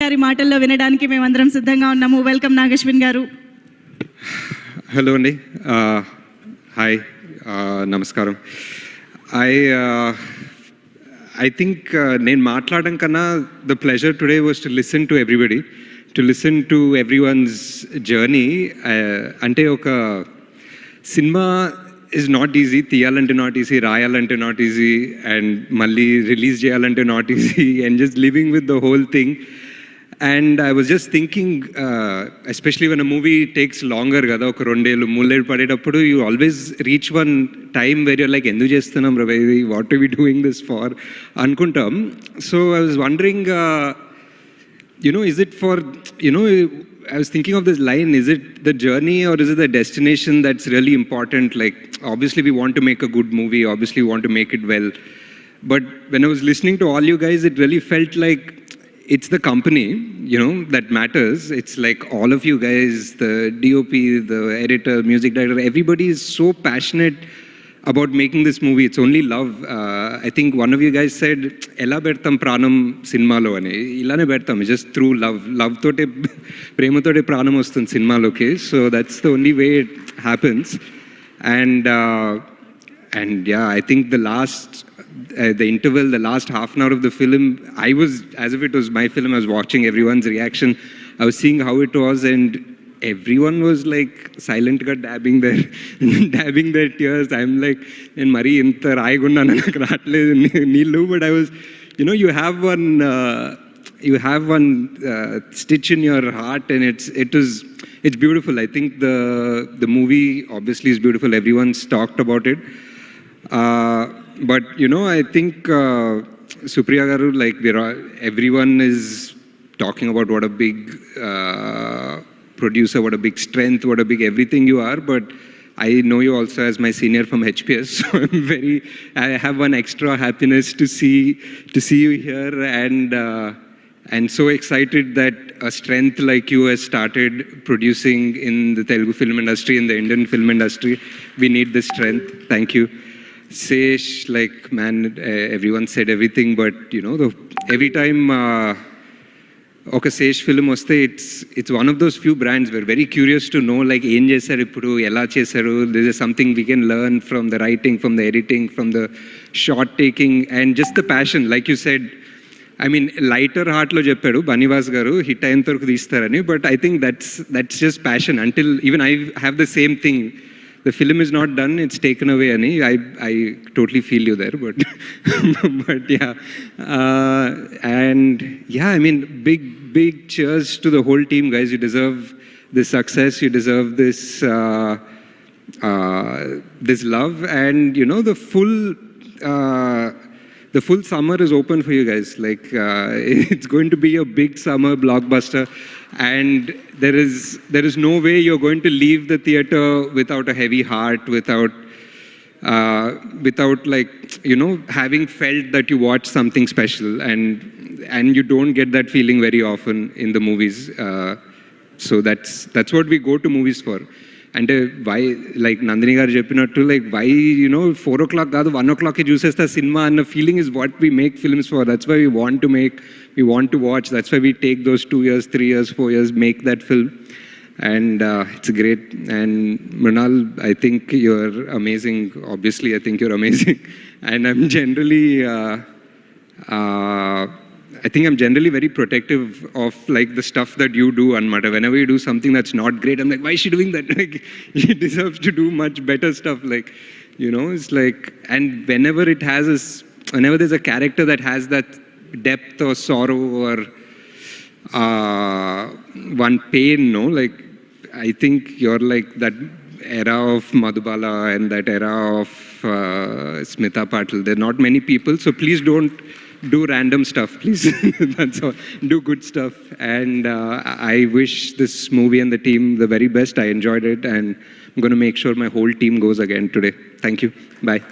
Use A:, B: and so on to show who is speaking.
A: గారి మాటల్లో వినడానికి మేమందరం సిద్ధంగా ఉన్నాము. వెల్కమ్ నాగశ్విన్ గారు.
B: హలో అండి, హాయ్, నమస్కారం. I think నేను మాట్లాడడం కన్నా the pleasure today was to listen to everybody, to listen to everyone's journey. అంటే ఒక సినిమా is not easy, తీయాలంటే not easy, రాయాలంటే not easy, and మళ్ళీ రిలీజ్ చేయాలంటే not easy, and just living with the whole thing. And I was just thinking, especially when a movie takes longer, kada oka రెండేళ్ళు మూడేళ్ళు పడేటప్పుడు you always reach one time where you're like, endu chestunam ra baby, what are we doing this for anukuntam. So I was wondering, is it for, I was thinking of this line, is it the journey or is it the destination that's really important? Like, obviously we want to make a good movie, obviously we want to make it well, but when I was listening to all you guys, it really felt like it's the company, that matters. It's like all of you guys, the DOP, the editor, music director, everybody is so passionate about making this movie. It's only love. I think one of you guys said, "Ela bertam pranam cinema lo ani." Ilane bertam, just through love. Love tote, prema tote pranam ostun cinema loke. So that's the only way it happens. And yeah, I think the interval, the last half an hour of the film, I was, as if it was my film, I was watching everyone's reaction. I was seeing how it was, and everyone was like silent, dabbing their tears. I'm like, in Mari inta raigunda naku raatledu neelu, but I was, you have one stitch in your heart, and it's beautiful. I think the movie obviously is beautiful. Everyone's talked about it. But I think Supriya garu, like everyone is talking about what a big producer, what a big strength, what a big everything you are. But I know you also as my senior from HPS, so I have one extra happiness to see you here, and so excited that a strength like you has started producing in the Telugu film industry, in the Indian film industry. We need this strength. Thank you. Sesh, like, man, everyone said everything, but every time oka Sesh film vaste, it's one of those few brands we're very curious to know, like, em chesaru ippudu, ela chesaru. There is something we can learn from the writing, from the editing, from the shot taking, and just the passion. Like you said, I mean, lighter heart lo cheppadu Banivas garu, hit ayin taraku teestarani, but I think that's just passion. Until even I have the same thing. The film is not done, it's taken away, Ani. I totally feel you there, but but yeah. And yeah, I mean, big cheers to the whole team, guys. You deserve this success, you deserve this this love, and the full summer is open for you guys. Like, it's going to be a big summer blockbuster, and there is no way you're going to leave the theater without a heavy heart, without like, having felt that you watched something special, and you don't get that feeling very often in the movies. So that's what we go to movies for. And why, like Nandini garu cheppinattu, like, why 4 o'clock kaadu 1 o'clock ke chusesta cinema anna feeling is what we make films for. That's why we want to watch. That's why we take those 2 years, 3 years, 4 years, make that film. And it's great. And Mrinal, I think you're amazing. Obviously, I think you're amazing. And I'm generally very protective of, like, the stuff that you do, Anmata. Whenever you do something that's not great, I'm like, why is she doing that? Like, she deserves to do much better stuff. Like, it's like, and whenever there's a character that has that depth or sorrow or one pain, like, I think you're like that era of Madhubala and that era of Smita Patil. There are not many people, so please don't do random stuff, please. That's all. Do good stuff. And I wish this movie and the team the very best. I enjoyed it, and I'm going to make sure my whole team goes again today. Thank you. Bye.